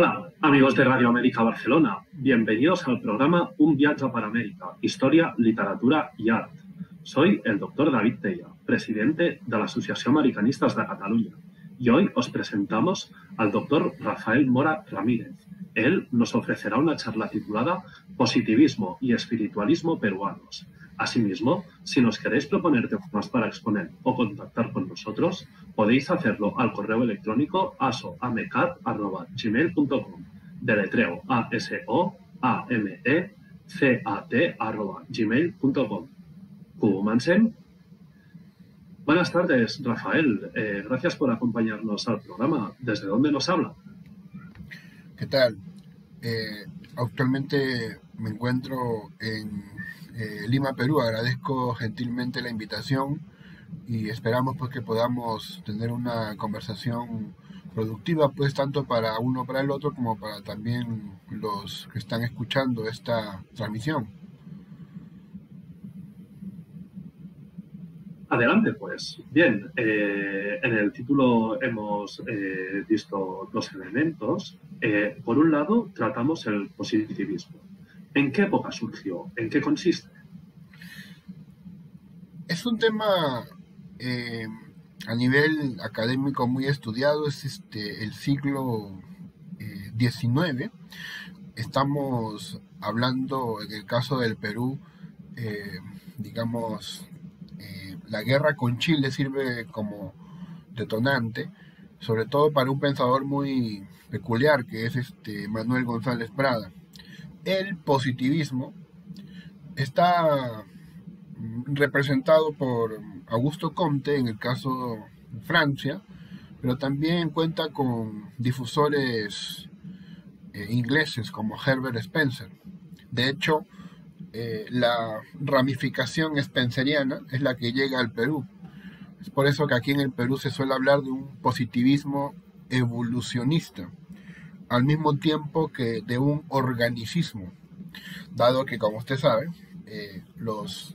Hola, amigos de Radio América Barcelona. Bienvenidos al programa Un viatge per América, Historia, Literatura y Art. Soy el doctor David Tella, presidente de la Asociación Americanistas de Cataluña, y hoy os presentamos al doctor Rafael Mora Ramírez. Él nos ofrecerá una charla titulada Positivismo y espiritualismo peruanos. Asimismo, si nos queréis proponer temas para exponer o contactar con nosotros, podéis hacerlo al correo electrónico asoamecat@gmail.com. Deletreo asoamecat@gmail.com. Comencem. Buenas tardes, Rafael. Gracias por acompañarnos al programa. ¿Desde dónde nos habla? ¿Qué tal? Actualmente me encuentro en Lima, Perú. Agradezco gentilmente la invitación y esperamos pues que podamos tener una conversación productiva, pues tanto para uno para el otro como para también los que están escuchando esta transmisión. Adelante, pues. Bien, en el título hemos visto dos elementos. Por un lado, tratamos el positivismo. ¿En qué época surgió? ¿En qué consiste? Es un tema a nivel académico muy estudiado, es el siglo XIX. Estamos hablando, en el caso del Perú, la guerra con Chile sirve como detonante, sobre todo para un pensador muy peculiar que es Manuel González Prada. El positivismo está representado por Augusto Comte en el caso de Francia, pero también cuenta con difusores ingleses como Herbert Spencer. De hecho, la ramificación spenceriana es la que llega al Perú. Es por eso que aquí en el Perú se suele hablar de un positivismo evolucionista, al mismo tiempo que de un organicismo, dado que, como usted sabe, los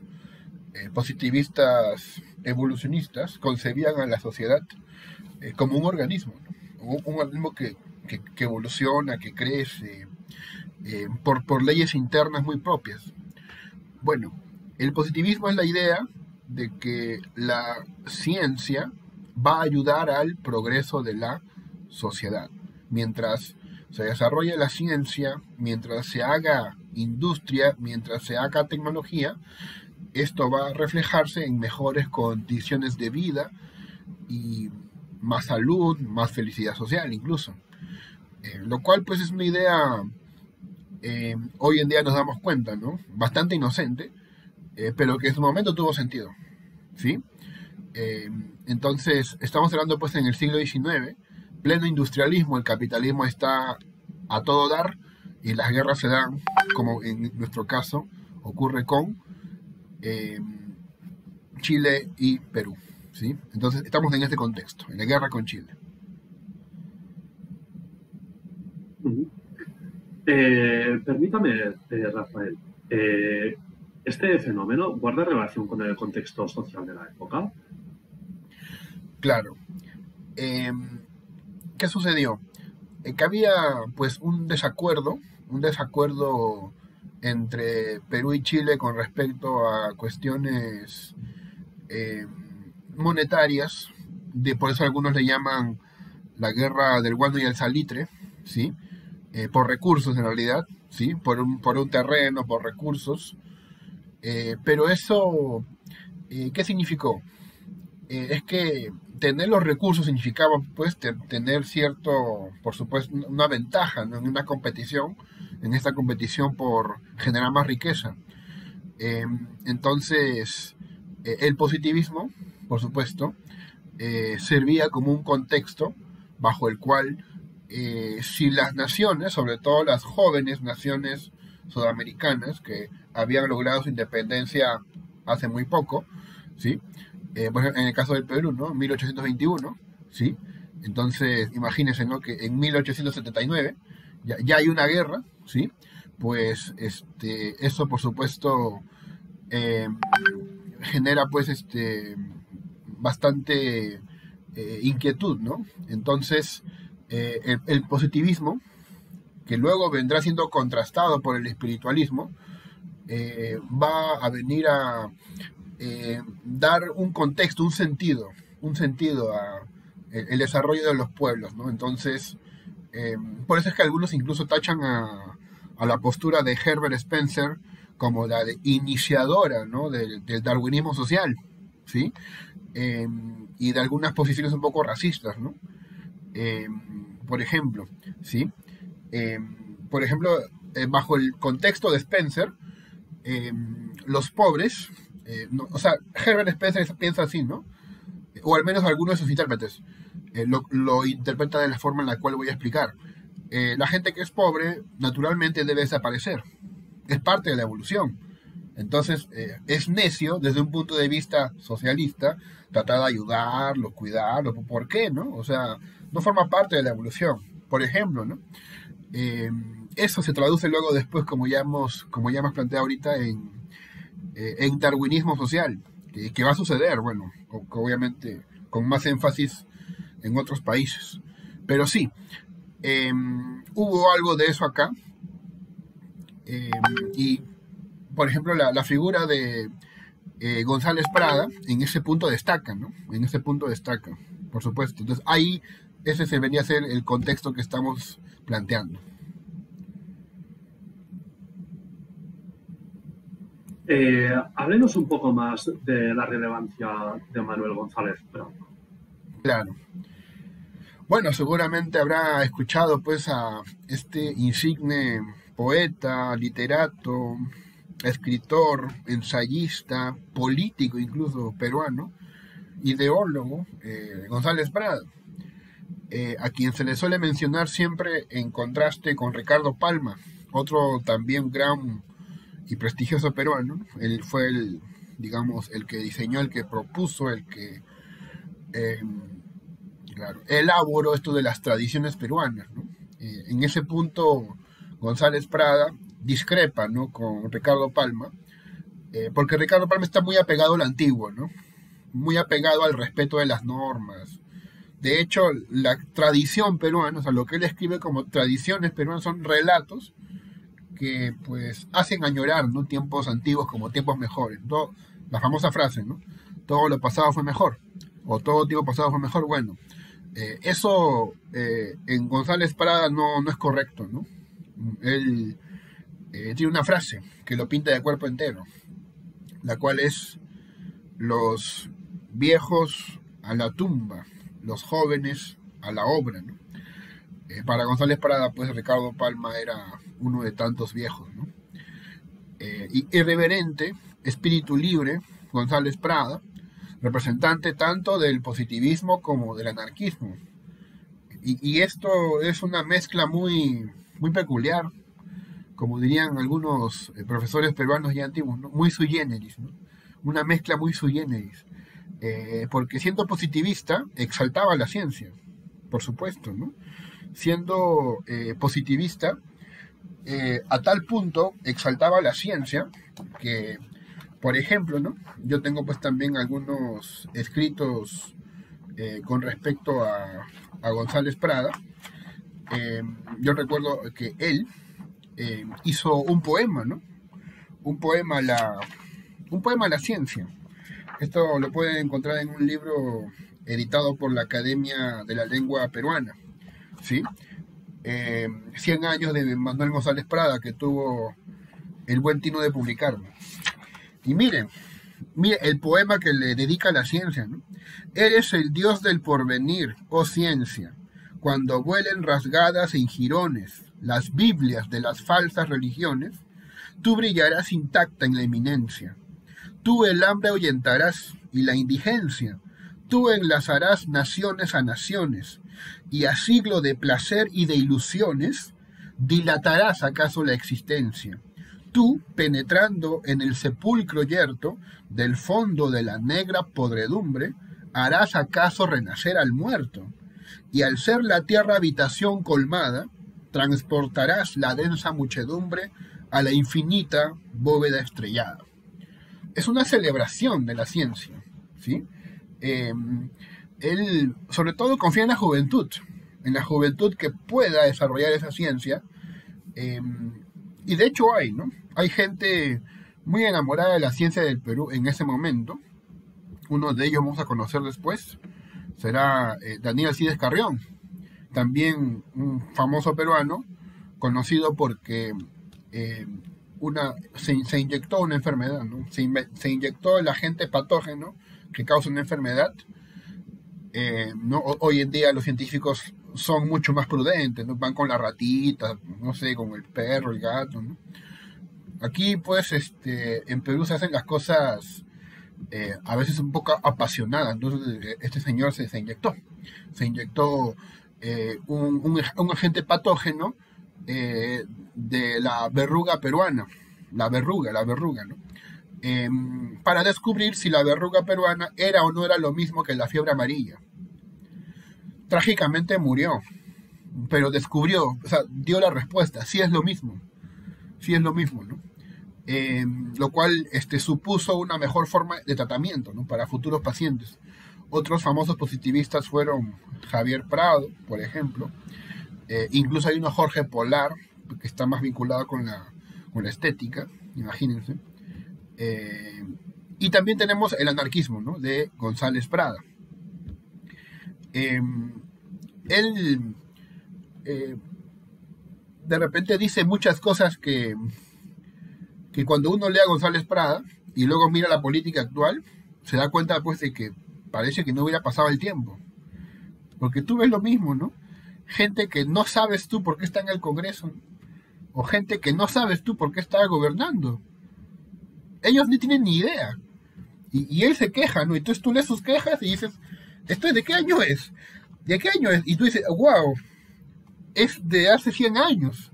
positivistas evolucionistas concebían a la sociedad como un organismo, ¿no? Un organismo que evoluciona, que crece por leyes internas muy propias. Bueno, el positivismo es la idea de que la ciencia va a ayudar al progreso de la sociedad. Mientras se desarrolle la ciencia, mientras se haga industria, mientras se haga tecnología, esto va a reflejarse en mejores condiciones de vida y más salud, más felicidad social incluso. Lo cual pues es una idea, hoy en día nos damos cuenta, ¿no? Bastante inocente, pero que en su momento tuvo sentido, ¿sí? Entonces, estamos hablando pues en el siglo XIX, pleno industrialismo, el capitalismo está a todo dar y las guerras se dan, como en nuestro caso ocurre con Chile y Perú, ¿sí? Entonces, estamos en este contexto, en la guerra con Chile. Permítame, Rafael, ¿este fenómeno guarda relación con el contexto social de la época? Claro. ¿Qué sucedió? Que había pues un desacuerdo entre Perú y Chile con respecto a cuestiones monetarias, por eso algunos le llaman la guerra del guano y el salitre, ¿sí? Por recursos en realidad, ¿sí? Por un terreno, por recursos. Pero eso, ¿qué significó? Es que tener los recursos significaba pues tener cierto, por supuesto, una ventaja, ¿no? En una competición, en esta competición por generar más riqueza. Entonces, el positivismo, por supuesto, servía como un contexto bajo el cual si las naciones, sobre todo las jóvenes naciones sudamericanas que habían logrado su independencia hace muy poco, ¿sí? Bueno, en el caso del Perú, ¿no? 1821, ¿sí? Entonces, imagínense, ¿no? Que en 1879 ya hay una guerra, ¿sí? Pues eso, por supuesto, genera, pues, bastante inquietud, ¿no? Entonces, el positivismo que luego vendrá siendo contrastado por el espiritualismo, va a venir a dar un contexto, un sentido a el desarrollo de los pueblos, ¿no? Entonces, por eso es que algunos incluso tachan a la postura de Herbert Spencer como la de iniciadora, ¿no? del darwinismo social, ¿sí? Y de algunas posiciones un poco racistas, ¿no? Eh, por ejemplo, ¿sí? Eh, por ejemplo, bajo el contexto de Spencer, los pobres, no, o sea, Herbert Spencer piensa así, ¿no? O al menos algunos de sus intérpretes lo interpreta de la forma en la cual voy a explicar. La gente que es pobre, naturalmente debe desaparecer. Es parte de la evolución. Entonces, es necio, desde un punto de vista socialista, tratar de ayudarlo, cuidarlo. ¿Por qué, no? O sea, no forma parte de la evolución. Por ejemplo, ¿no? Eso se traduce luego después, como ya hemos planteado ahorita, en darwinismo social, que va a suceder, bueno, obviamente con más énfasis en otros países. Pero sí, hubo algo de eso acá, y por ejemplo la figura de González Prada en ese punto destaca, ¿no? En ese punto destaca, por supuesto. Entonces ahí ese se venía a ser el contexto que estamos planteando. Háblenos un poco más de la relevancia de Manuel González Prada. Claro. Bueno, seguramente habrá escuchado pues a este insigne poeta, literato, escritor, ensayista, político incluso peruano, ideólogo, González Prada, a quien se le suele mencionar siempre en contraste con Ricardo Palma, otro también gran y prestigioso peruano. Él fue digamos, el que diseñó, el que propuso, el que claro, elaboró esto de las tradiciones peruanas, ¿no? En ese punto González Prada discrepa, ¿no?, con Ricardo Palma, porque Ricardo Palma está muy apegado al antiguo, ¿no? Muy apegado al respeto de las normas. De hecho, la tradición peruana, o sea, lo que él escribe como tradiciones peruanas son relatos que pues hacen añorar, ¿no?, tiempos antiguos como tiempos mejores. La famosa frase, ¿no? Todo lo pasado fue mejor, o todo tiempo pasado fue mejor. Bueno, eso en González Prada no es correcto, ¿no? Él tiene una frase que lo pinta de cuerpo entero, la cual es: los viejos a la tumba, los jóvenes a la obra, ¿no? Para González Prada, pues Ricardo Palma era uno de tantos viejos, ¿no? Irreverente, espíritu libre, González Prada, representante tanto del positivismo como del anarquismo. Y esto es una mezcla muy, muy peculiar, como dirían algunos profesores peruanos ya antiguos, ¿no? Muy sui generis, ¿no? Una mezcla muy sui generis. Porque siendo positivista, exaltaba la ciencia, por supuesto, ¿no? Siendo positivista, a tal punto exaltaba la ciencia que, por ejemplo, ¿no?, yo tengo pues también algunos escritos con respecto a González Prada. Yo recuerdo que él hizo un poema, ¿no? Un poema a la ciencia. Esto lo pueden encontrar en un libro editado por la Academia de la Lengua Peruana, ¿sí? 100 años de Manuel González Prada, que tuvo el buen tino de publicarlo. Y miren el poema que le dedica a la ciencia, ¿no? Eres el dios del porvenir, oh ciencia, cuando vuelen rasgadas en jirones las Biblias de las falsas religiones, tú brillarás intacta en la eminencia. Tú el hambre ahuyentarás y la indigencia. Tú enlazarás naciones a naciones, y a siglo de placer y de ilusiones, dilatarás acaso la existencia. Tú, penetrando en el sepulcro yerto del fondo de la negra podredumbre, harás acaso renacer al muerto, y al ser la tierra habitación colmada, transportarás la densa muchedumbre a la infinita bóveda estrellada. Es una celebración de la ciencia, ¿sí? Él, sobre todo, confía en la juventud que pueda desarrollar esa ciencia, Eh, y de hecho hay, ¿no? Hay gente muy enamorada de la ciencia del Perú en ese momento. Uno de ellos vamos a conocer después. Será Daniel Alcides Carrión, también un famoso peruano, conocido porque se inyectó una enfermedad, ¿no? Se inyectó el agente patógeno que causa una enfermedad. ¿No? Hoy en día los científicos son mucho más prudentes, ¿no? Van con la ratita, no sé, con el perro, el gato, ¿no? Aquí, pues, en Perú se hacen las cosas a veces un poco apasionadas. Entonces, este señor se inyectó un agente patógeno de la verruga peruana, la verruga, ¿no? Para descubrir si la verruga peruana era o no era lo mismo que la fiebre amarilla. Trágicamente murió, pero descubrió, o sea, dio la respuesta, sí es lo mismo, ¿no? Lo cual supuso una mejor forma de tratamiento, ¿no? Para futuros pacientes. Otros famosos positivistas fueron Javier Prado, por ejemplo. Incluso hay uno Jorge Polar, que está más vinculado con la estética, imagínense. Y también tenemos el anarquismo, ¿no? De González Prada. Él de repente dice muchas cosas que cuando uno lee a González Prada y luego mira la política actual, se da cuenta pues de que parece que no hubiera pasado el tiempo. Porque tú ves lo mismo, ¿no? Gente que no sabes tú por qué está en el Congreso, o gente que no sabes tú por qué está gobernando. Ellos ni tienen ni idea. Y él se queja, ¿no? Entonces tú lees sus quejas y dices, ¿esto de qué año es? ¿De qué año es? Y tú dices, wow, es de hace 100 años.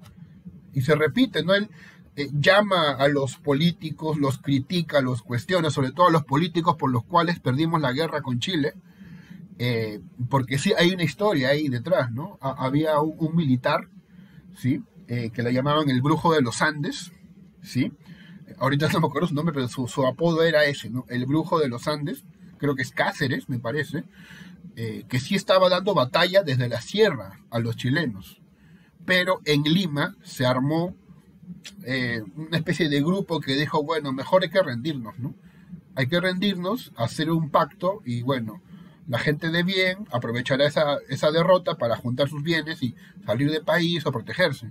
Y se repite, ¿no? Él llama a los políticos, los critica, los cuestiona, sobre todo a los políticos por los cuales perdimos la guerra con Chile, porque sí hay una historia ahí detrás, ¿no? Había un militar, ¿sí? Que le llamaban el Brujo de los Andes, ¿sí? Ahorita no me acuerdo su nombre, pero su apodo era ese, ¿no? El Brujo de los Andes, creo que es Cáceres, me parece, que sí estaba dando batalla desde la sierra a los chilenos. Pero en Lima se armó una especie de grupo que dijo, bueno, mejor hay que rendirnos, ¿no? Hay que rendirnos, hacer un pacto y bueno, la gente de bien aprovechará esa derrota para juntar sus bienes y salir del país o protegerse.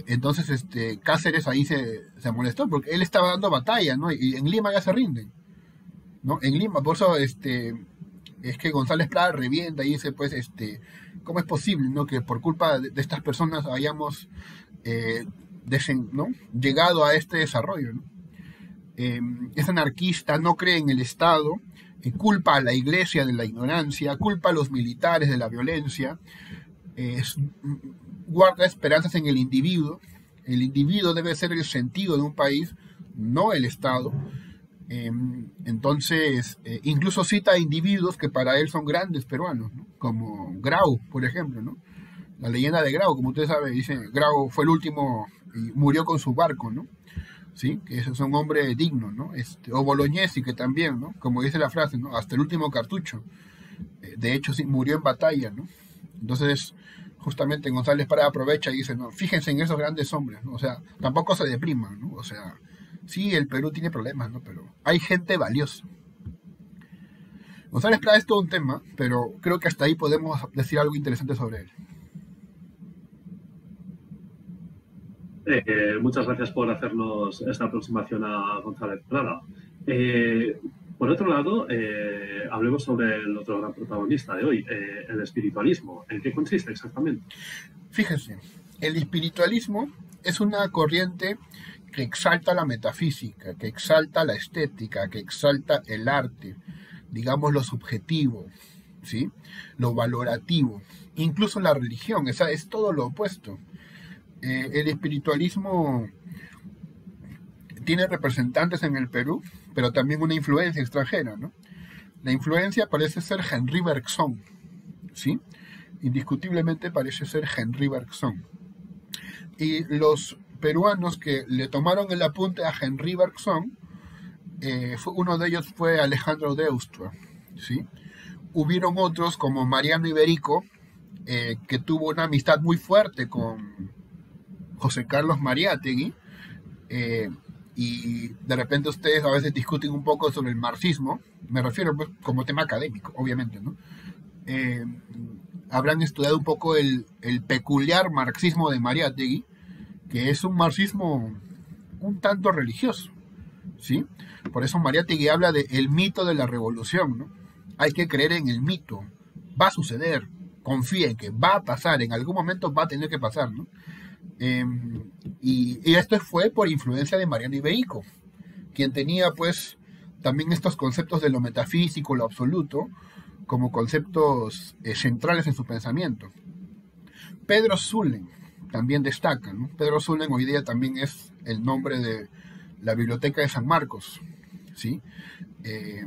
Entonces Cáceres ahí se molestó porque él estaba dando batalla, ¿no? Y en Lima ya se rinden, ¿no? En Lima, por eso es que González Prada revienta y dice, pues, ¿cómo es posible, ¿no? Que por culpa de estas personas hayamos ¿no? llegado a este desarrollo, ¿no? Es anarquista, no cree en el Estado, culpa a la iglesia de la ignorancia, culpa a los militares de la violencia, guarda esperanzas en el individuo. El individuo debe ser el sentido de un país, no el Estado. Entonces, incluso cita a individuos que para él son grandes peruanos, ¿no? Como Grau, por ejemplo, ¿no? La leyenda de Grau, como ustedes saben, dice, Grau fue el último y murió con su barco, ¿no? ¿Sí? Que es un hombre digno, ¿no? O Bolognesi, que también, ¿no? Como dice la frase, ¿no? Hasta el último cartucho. De hecho, sí, murió en batalla, ¿no? Entonces, justamente González Prada aprovecha y dice, no, fíjense en esos grandes hombres, ¿no? O sea, tampoco se depriman, ¿no? O sea, sí, el Perú tiene problemas, ¿no? Pero hay gente valiosa. González Prada es todo un tema, pero creo que hasta ahí podemos decir algo interesante sobre él. Muchas gracias por hacernos esta aproximación a González Prada. Por otro lado, hablemos sobre el otro gran protagonista de hoy, el espiritualismo. ¿En qué consiste exactamente? Fíjense, el espiritualismo es una corriente que exalta la metafísica, que exalta la estética, que exalta el arte, digamos lo subjetivo, ¿sí? Lo valorativo, incluso la religión, es todo lo opuesto. El espiritualismo tiene representantes en el Perú, pero también una influencia extranjera, ¿no? La influencia parece ser Henri Bergson, ¿sí? Indiscutiblemente parece ser Henri Bergson. Y los peruanos que le tomaron el apunte a Henri Bergson, uno de ellos fue Alejandro Deustra, ¿sí? Hubieron otros como Mariano Iberico, que tuvo una amistad muy fuerte con José Carlos Mariátegui, y de repente ustedes a veces discuten un poco sobre el marxismo, me refiero pues, como tema académico, obviamente, ¿no? Habrán estudiado un poco el peculiar marxismo de Mariátegui, que es un marxismo un tanto religioso, ¿sí? Por eso Mariátegui habla de el mito de la revolución, ¿no? Hay que creer en el mito, va a suceder, confía en que va a pasar, en algún momento va a tener que pasar, ¿no? Y esto fue por influencia de Mariano Iberico, quien tenía pues también estos conceptos de lo metafísico, lo absoluto, como conceptos centrales en su pensamiento. Pedro Zulem también destaca, ¿no? Pedro Zulem hoy día también es el nombre de la Biblioteca de San Marcos, ¿sí?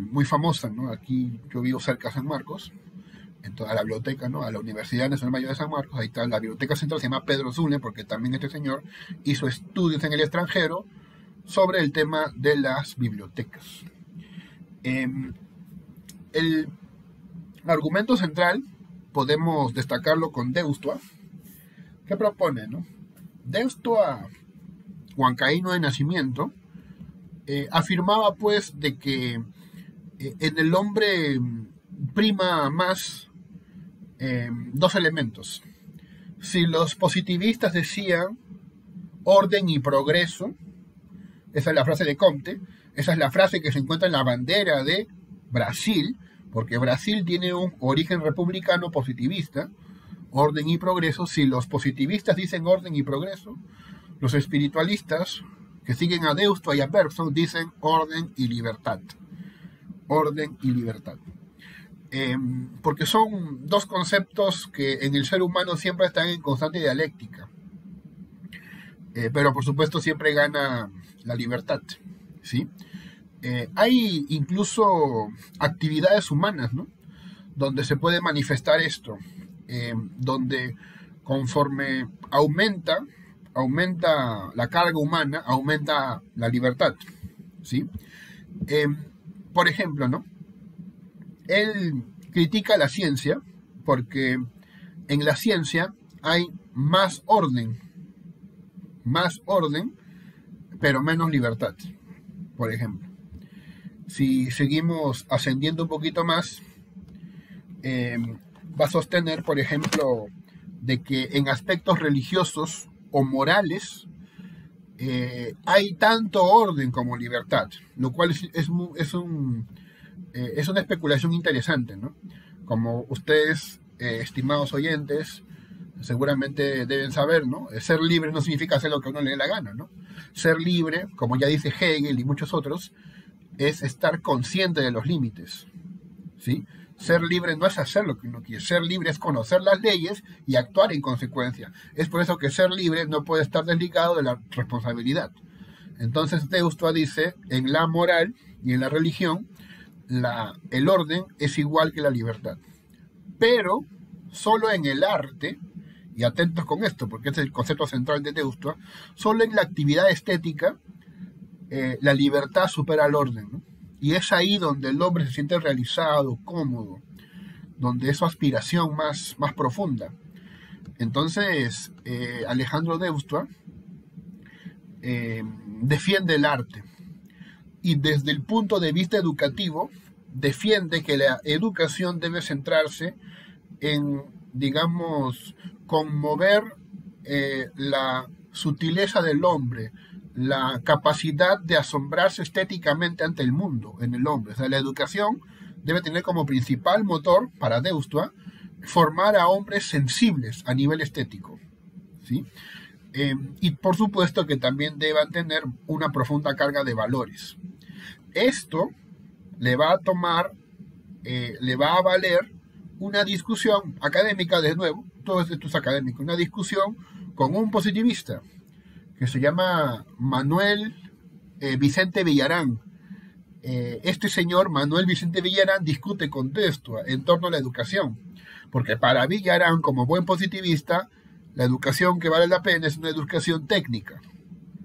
Muy famosa, ¿no? Aquí yo vivo cerca de San Marcos, a la biblioteca, ¿no? A la Universidad Nacional Mayor de San Marcos, ahí está la biblioteca central, se llama Pedro Zulem, porque también este señor hizo estudios en el extranjero sobre el tema de las bibliotecas. El argumento central podemos destacarlo con Deustua, que propone, ¿no? Deustua, huancaíno de nacimiento, afirmaba pues de que en el hombre prima más dos elementos. Si los positivistas decían orden y progreso, esa es la frase de Comte, esa es la frase que se encuentra en la bandera de Brasil, porque Brasil tiene un origen republicano positivista, orden y progreso. Si los positivistas dicen orden y progreso, los espiritualistas que siguen a Deustua y a Bergson dicen orden y libertad. Orden y libertad. Porque son dos conceptos que en el ser humano siempre están en constante dialéctica. Pero por supuesto siempre gana la libertad, ¿sí? Hay incluso actividades humanas, ¿no? Donde se puede manifestar esto, donde conforme aumenta la carga humana, aumenta la libertad, ¿sí? Por ejemplo, ¿no? Él critica la ciencia porque en la ciencia hay más orden, pero menos libertad, por ejemplo. Si seguimos ascendiendo un poquito más, va a sostener, por ejemplo, de que en aspectos religiosos o morales hay tanto orden como libertad, lo cual es una especulación interesante, ¿no? Como ustedes, estimados oyentes, seguramente deben saber, ¿no? Ser libre no significa hacer lo que a uno le dé la gana, ¿no? Ser libre, como ya dice Hegel y muchos otros, es estar consciente de los límites, ¿sí? Ser libre no es hacer lo que uno quiere, ser libre es conocer las leyes y actuar en consecuencia. Es por eso que ser libre no puede estar desligado de la responsabilidad. Entonces Deustua dice, en la moral y en la religión, el orden es igual que la libertad. Pero solo en el arte, y atentos con esto, porque este es el concepto central de Deustua, solo en la actividad estética la libertad supera al orden, ¿no? Y es ahí donde el hombre se siente realizado, cómodo, donde es su aspiración más profunda. Entonces, Alejandro Deustua defiende el arte y desde el punto de vista educativo defiende que la educación debe centrarse en, digamos, conmover la sutileza del hombre, la capacidad de asombrarse estéticamente ante el mundo en el hombre. O sea, la educación debe tener como principal motor, para Deustua, formar a hombres sensibles a nivel estético, ¿sí? Y por supuesto que también deban tener una profunda carga de valores. Esto le va a valer una discusión académica, de nuevo, todo esto es académico, una discusión con un positivista que se llama Manuel Vicente Villarán. Este señor, Manuel Vicente Villarán, discute con Deustua en torno a la educación, porque para Villarán, como buen positivista, la educación que vale la pena es una educación técnica,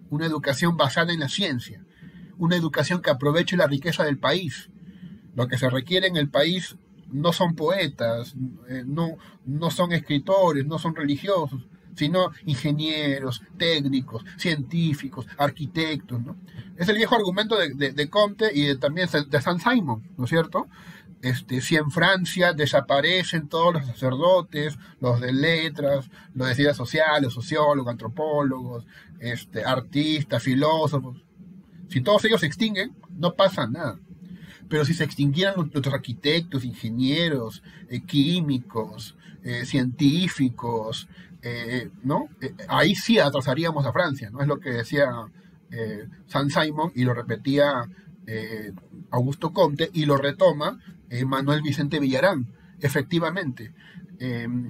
una educación basada en la ciencia, una educación que aproveche la riqueza del país. Lo que se requiere en el país no son poetas, no son escritores, no son religiosos, sino ingenieros, técnicos, científicos, arquitectos, ¿no? Es el viejo argumento de Comte y también de Saint-Simon, ¿no es cierto? Si en Francia desaparecen todos los sacerdotes, los de letras, los de ciencias sociales, sociólogos, antropólogos, artistas, filósofos, si todos ellos se extinguen, no pasa nada. Pero si se extinguieran los arquitectos, ingenieros, químicos, científicos, ¿no? Ahí sí atrasaríamos a Francia, ¿no? Es lo que decía Saint-Simon y lo repetía Augusto Comte y lo retoma Manuel Vicente Villarán. Efectivamente,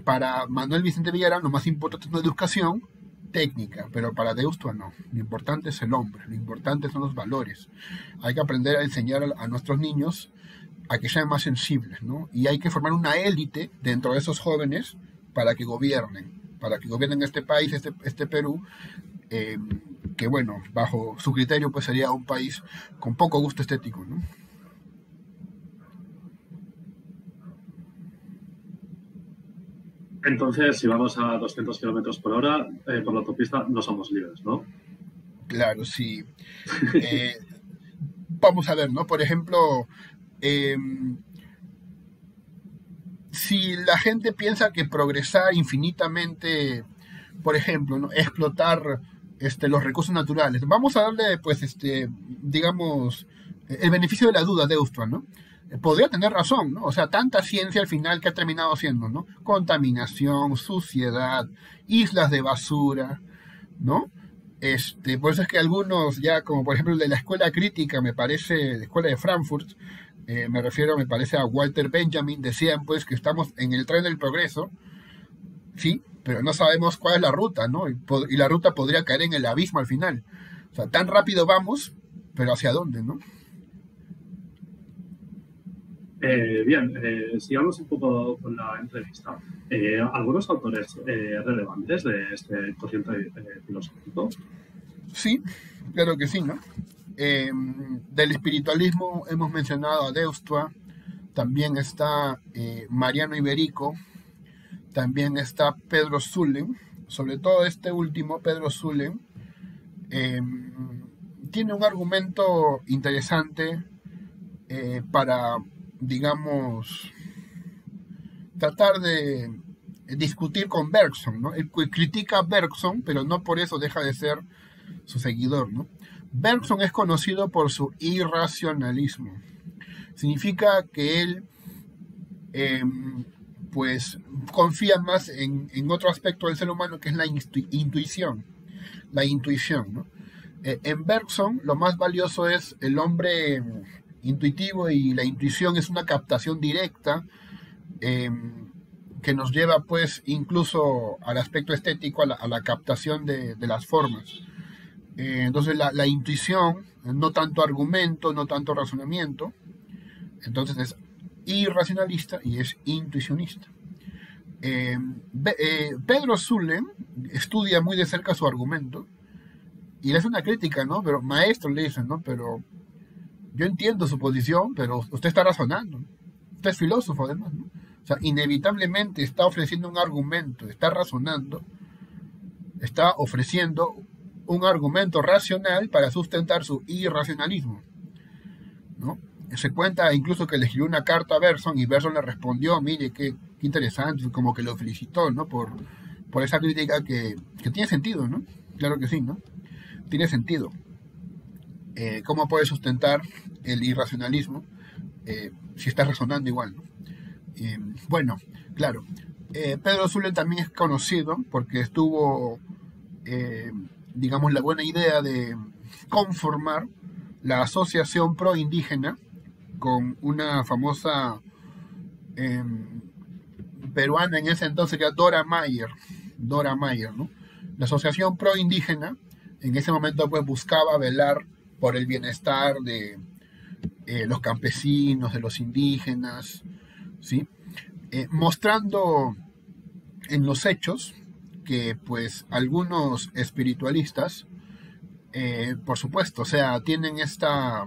para Manuel Vicente Villarán lo más importante es la educación técnica, pero para Deusto no. Lo importante es el hombre, lo importante son los valores. Hay que aprender a enseñar a nuestros niños a que sean más sensibles, ¿no? Y hay que formar una élite dentro de esos jóvenes para que gobiernen este país, este Perú, que bueno, bajo su criterio pues sería un país con poco gusto estético, ¿no? Entonces, si vamos a 200 kilómetros por hora por la autopista, no somos libres, ¿no? Claro, sí. Vamos a ver, ¿no? Por ejemplo, si la gente piensa que progresar infinitamente, por ejemplo, ¿no? Explotar los recursos naturales, vamos a darle, pues, digamos, el beneficio de la duda de Deusto, ¿no? Podría tener razón, ¿no? O sea, tanta ciencia al final que ha terminado siendo, ¿no? Contaminación, suciedad, islas de basura, ¿no? Por eso es que algunos ya, como por ejemplo el de la escuela crítica, me parece, la escuela de Frankfurt, me parece a Walter Benjamin, decían pues que estamos en el tren del progreso, sí, pero no sabemos cuál es la ruta, ¿no? Y la ruta podría caer en el abismo al final. O sea, tan rápido vamos, pero ¿hacia dónde, no? Bien, sigamos un poco con la entrevista. ¿Algunos autores relevantes de este corriente filosófico? Sí, claro que sí, ¿no? Del espiritualismo hemos mencionado a Deusto, también está Mariano Iberico, también está Pedro Zulem, sobre todo este último, Pedro Zulem, tiene un argumento interesante para, digamos, tratar de discutir con Bergson, ¿no? Él critica a Bergson, pero no por eso deja de ser su seguidor, ¿no? Bergson es conocido por su irracionalismo. Significa que él pues confía más en otro aspecto del ser humano que es la intuición. La intuición, ¿no? En Bergson lo más valioso es el hombre intuitivo y la intuición es una captación directa que nos lleva pues incluso al aspecto estético, a la captación de las formas. Entonces la intuición, no tanto argumento, no tanto razonamiento, entonces es irracionalista y es intuicionista. Pedro Zulem estudia muy de cerca su argumento y le hace una crítica, ¿no? Pero maestro, le dice, ¿no? Pero yo entiendo su posición, pero usted está razonando. Usted es filósofo, además, ¿no? O sea, inevitablemente está ofreciendo un argumento, está razonando, está ofreciendo un argumento racional para sustentar su irracionalismo, ¿no? Se cuenta incluso que le escribió una carta a Bergson y Bergson le respondió, mire, qué interesante, como que lo felicitó, ¿no? Por esa crítica que tiene sentido, ¿no? Claro que sí, ¿no? Tiene sentido. ¿Cómo puede sustentar el irracionalismo si está razonando igual, ¿no? Bueno, claro. Pedro Zulem también es conocido porque estuvo, digamos, la buena idea de conformar la Asociación Pro Indígena con una famosa peruana en ese entonces que era Dora Mayer, ¿no? La Asociación Pro Indígena en ese momento pues buscaba velar por el bienestar de los campesinos, de los indígenas, ¿sí? Mostrando en los hechos que pues algunos espiritualistas, por supuesto, o sea, tienen esta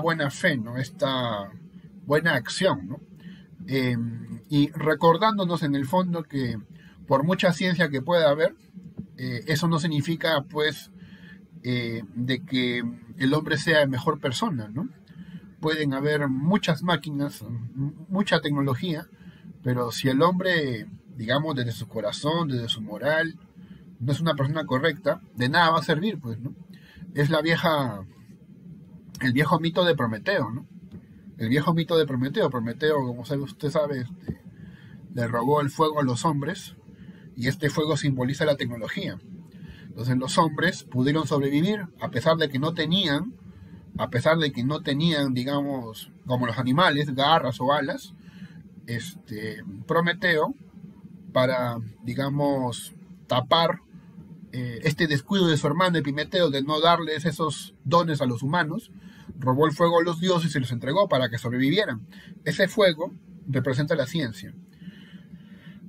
buena fe, ¿no? Esta buena acción, ¿no? Y recordándonos en el fondo que por mucha ciencia que pueda haber, eso no significa, pues, de que el hombre sea mejor persona, ¿no? Pueden haber muchas máquinas, mucha tecnología, pero si el hombre, digamos, desde su corazón, desde su moral, no es una persona correcta, de nada va a servir, pues, ¿no? Es el viejo mito de Prometeo, ¿no? El viejo mito de Prometeo. Prometeo, como usted sabe, le robó el fuego a los hombres, y este fuego simboliza la tecnología. Entonces los hombres pudieron sobrevivir a pesar de que no tenían, digamos, como los animales, garras o alas. Prometeo, para, digamos, tapar este descuido de su hermano Epimeteo de no darles esos dones a los humanos, robó el fuego a los dioses y se los entregó para que sobrevivieran. Ese fuego representa la ciencia.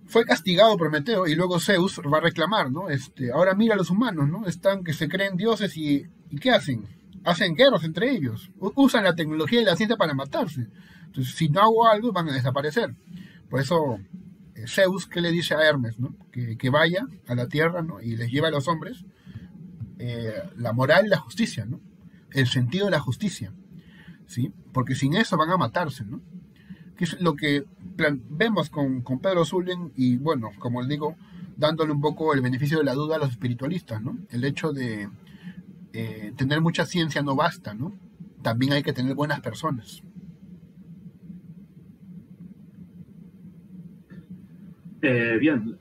Fue castigado Prometeo y luego Zeus va a reclamar, ¿no? Ahora mira a los humanos, ¿no? Están que se creen dioses y ¿qué hacen? Hacen guerras entre ellos. Usan la tecnología y la ciencia para matarse. Entonces, si no hago algo, van a desaparecer. Por eso, Zeus, ¿qué le dice a Hermes, ¿no? Que vaya a la tierra, ¿no? Y les lleva a los hombres la moral y la justicia, ¿no? El sentido de la justicia, ¿sí? Porque sin eso van a matarse, ¿no? Que es lo que vemos con Pedro Zullen y, bueno, como les digo, dándole un poco el beneficio de la duda a los espiritualistas, ¿no? El hecho de tener mucha ciencia no basta, ¿no? También hay que tener buenas personas. Bien,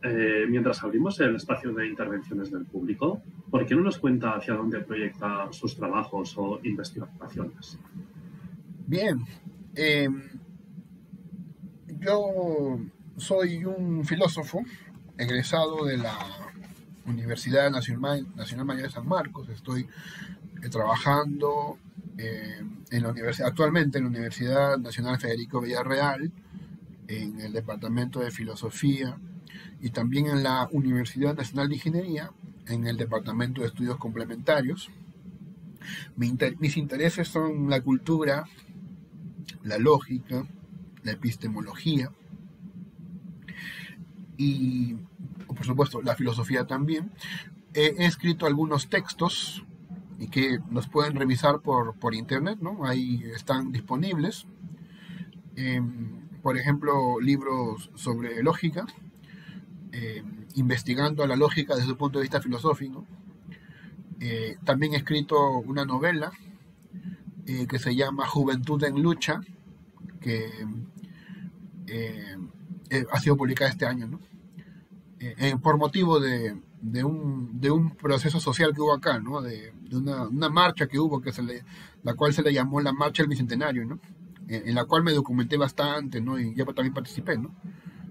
mientras abrimos el espacio de intervenciones del público, ¿por qué no nos cuenta hacia dónde proyecta sus trabajos o investigaciones? Bien, yo soy un filósofo egresado de la Universidad Nacional Mayor de San Marcos. Estoy trabajando actualmente en la Universidad Nacional Federico Villarreal, en el Departamento de Filosofía, y también en la Universidad Nacional de Ingeniería, en el Departamento de Estudios Complementarios. Mis intereses son la cultura, la lógica, la epistemología y, por supuesto, la filosofía también. He escrito algunos textos y que los pueden revisar por internet, ¿no? Ahí están disponibles. Por ejemplo, libros sobre lógica, investigando a la lógica desde el punto de vista filosófico. También he escrito una novela que se llama Juventud en Lucha, que ha sido publicada este año, ¿no? Por motivo de un proceso social que hubo acá, ¿no? De una marcha que hubo, la cual se le llamó la Marcha del Bicentenario, ¿no? En la cual me documenté bastante, ¿no? Y ya también participé, ¿no?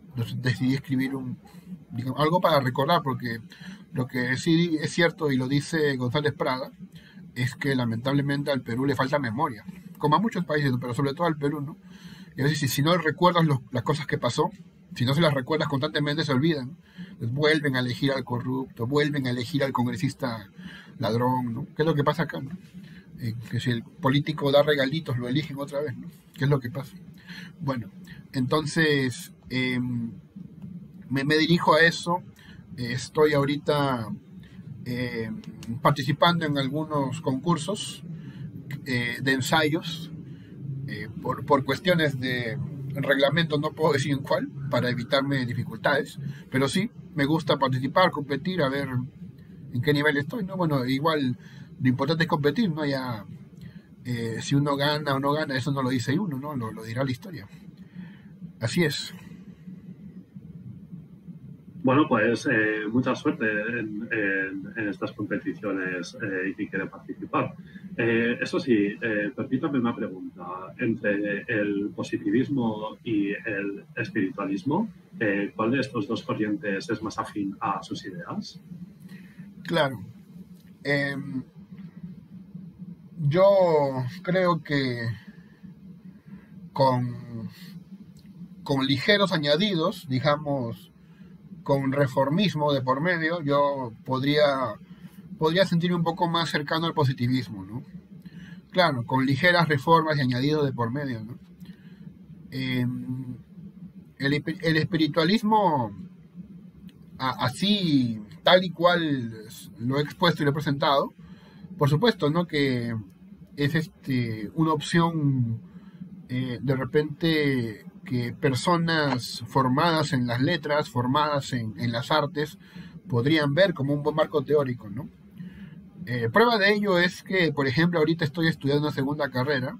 Entonces decidí escribir algo para recordar, porque lo que sí es cierto, y lo dice González Prada, es que lamentablemente al Perú le falta memoria, como a muchos países, pero sobre todo al Perú, ¿no? Y a veces si no recuerdas las cosas que pasó, si no se las recuerdas constantemente, se olvidan. Entonces vuelven a elegir al corrupto, vuelven a elegir al congresista ladrón, ¿no? ¿Qué es lo que pasa acá, ¿no? Que si el político da regalitos, lo eligen otra vez, ¿no? ¿Qué es lo que pasa? Bueno, entonces me dirijo a eso. Estoy ahorita participando en algunos concursos de ensayos. Por cuestiones de reglamento no puedo decir en cuál, para evitarme dificultades, pero sí, me gusta participar, competir, a ver en qué nivel estoy, ¿no? Bueno, igual lo importante es competir, ¿no? Ya si uno gana o no gana, eso no lo dice uno, ¿no? Lo dirá la historia. Así es. Bueno, pues mucha suerte en estas competiciones y que quiere participar. Eso sí, permítame una pregunta. Entre el positivismo y el espiritualismo, ¿cuál de estos dos corrientes es más afín a sus ideas? Claro. Yo creo que con ligeros añadidos, digamos, con reformismo de por medio, yo podría sentirme un poco más cercano al positivismo, ¿no? Claro, con ligeras reformas y añadidos de por medio, ¿no? El espiritualismo así, tal y cual lo he expuesto y lo he presentado, por supuesto, ¿no? Que es una opción de repente que personas formadas en las letras, formadas en las artes, podrían ver como un buen marco teórico, ¿no? Prueba de ello es que, por ejemplo, ahorita estoy estudiando una segunda carrera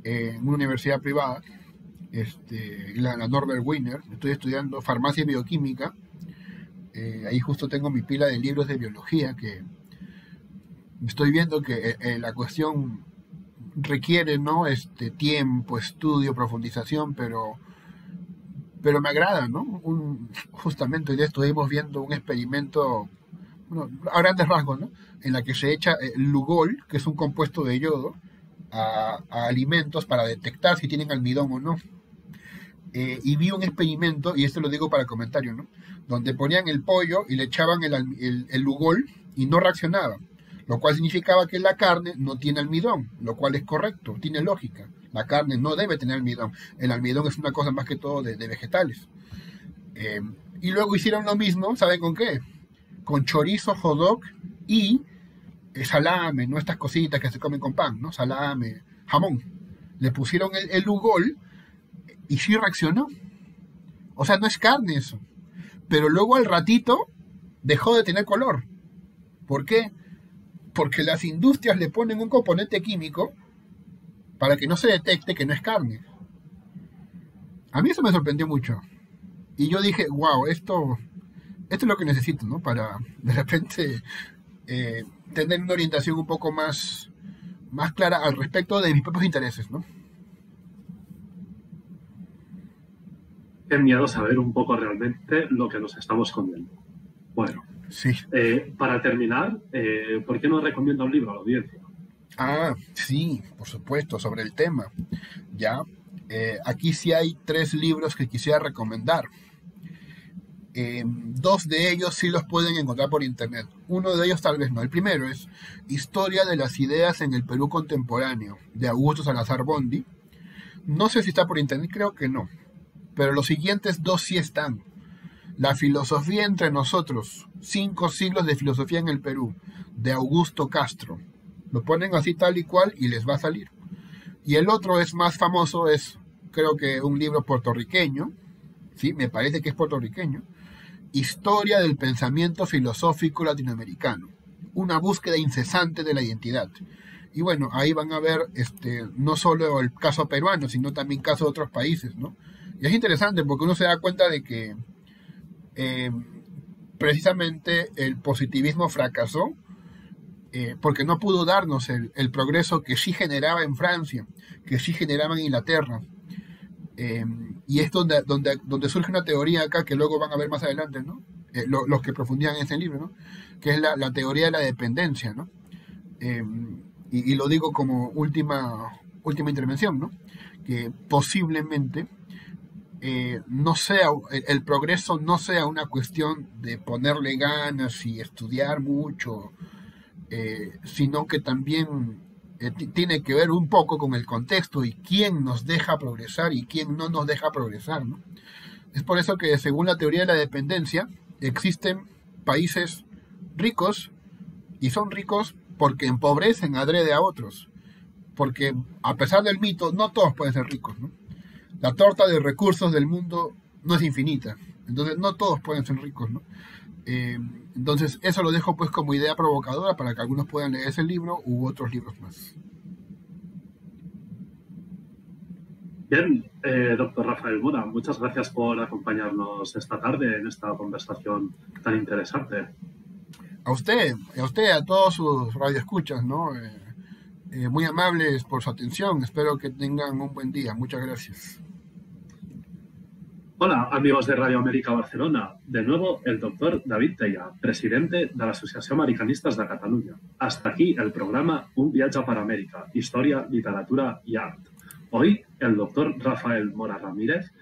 en una universidad privada, la Norbert Wiener, estoy estudiando farmacia y bioquímica. Ahí justo tengo mi pila de libros de biología que estoy viendo que la cuestión requiere, ¿no? Tiempo, estudio, profundización, pero me agrada, ¿no? Justamente hoy estuvimos viendo un experimento, bueno, a grandes rasgos, ¿no? En la que se echa Lugol, que es un compuesto de yodo, a alimentos para detectar si tienen almidón o no. Y vi un experimento, y esto lo digo para comentario, ¿no? Donde ponían el pollo y le echaban el Lugol y no reaccionaba, lo cual significaba que la carne no tiene almidón, lo cual es correcto, tiene lógica. La carne no debe tener almidón. El almidón es una cosa más que todo de vegetales. Eh, y luego hicieron lo mismo, ¿saben con qué? Con chorizo, hot dog y salame, ¿no? Estas cositas que se comen con pan, ¿no? Salame, jamón. Le pusieron el Lugol y sí reaccionó. O sea, no es carne eso. Pero luego al ratito dejó de tener color. ¿Por qué? Porque las industrias le ponen un componente químico para que no se detecte que no es carne. A mí eso me sorprendió mucho. Y yo dije, wow, esto es lo que necesito, ¿no? Para de repente eh, tener una orientación un poco más clara al respecto de mis propios intereses, ¿no? Qué miedo saber un poco realmente lo que nos estamos escondiendo. Bueno, Sí. para terminar, ¿por qué no recomienda un libro a la audiencia? Ah, sí, por supuesto, sobre el tema. Ya, aquí sí hay 3 libros que quisiera recomendar. Dos de ellos sí los pueden encontrar por internet. Uno de ellos tal vez no. El primero es Historia de las ideas en el Perú contemporáneo, de Augusto Salazar Bondi. No sé si está por internet, creo que no. Pero los siguientes dos sí están. La filosofía entre nosotros, 5 siglos de filosofía en el Perú, de Augusto Castro. Lo ponen así tal y cual y les va a salir. Y el otro es más famoso, es creo que un libro puertorriqueño, sí, me parece que es puertorriqueño, Historia del pensamiento filosófico latinoamericano, una búsqueda incesante de la identidad. Y bueno, ahí van a ver no solo el caso peruano, sino también casos de otros países, ¿no? Y es interesante porque uno se da cuenta de que eh, precisamente el positivismo fracasó porque no pudo darnos el progreso que sí generaba en Francia, que sí generaba en Inglaterra. Eh, y es donde surge una teoría acá que luego van a ver más adelante, ¿no? Los que profundizan en ese libro, ¿no? Que es la teoría de la dependencia, ¿no? Eh, y lo digo como última intervención, ¿no? Que posiblemente no sea el progreso no sea una cuestión de ponerle ganas y estudiar mucho, sino que también tiene que ver un poco con el contexto y quién nos deja progresar y quién no nos deja progresar, ¿no? Es por eso que según la teoría de la dependencia existen países ricos y son ricos porque empobrecen adrede a otros, porque a pesar del mito no todos pueden ser ricos, ¿no? La torta de recursos del mundo no es infinita, entonces no todos pueden ser ricos, ¿no? Eh, entonces eso lo dejo pues como idea provocadora para que algunos puedan leer ese libro u otros libros más. Bien, doctor Rafael Mora, muchas gracias por acompañarnos esta tarde en esta conversación tan interesante. A todos sus radioescuchas, ¿no? Muy amables por su atención, espero que tengan un buen día, muchas gracias. Hola, amigos de Radio América Barcelona. De nuevo, el doctor David Tella, presidente de l'Associació Americanistes de Catalunya. Hasta aquí el programa Un viatge per América, historia, literatura y art. Hoy, el doctor Rafael Mora Ramírez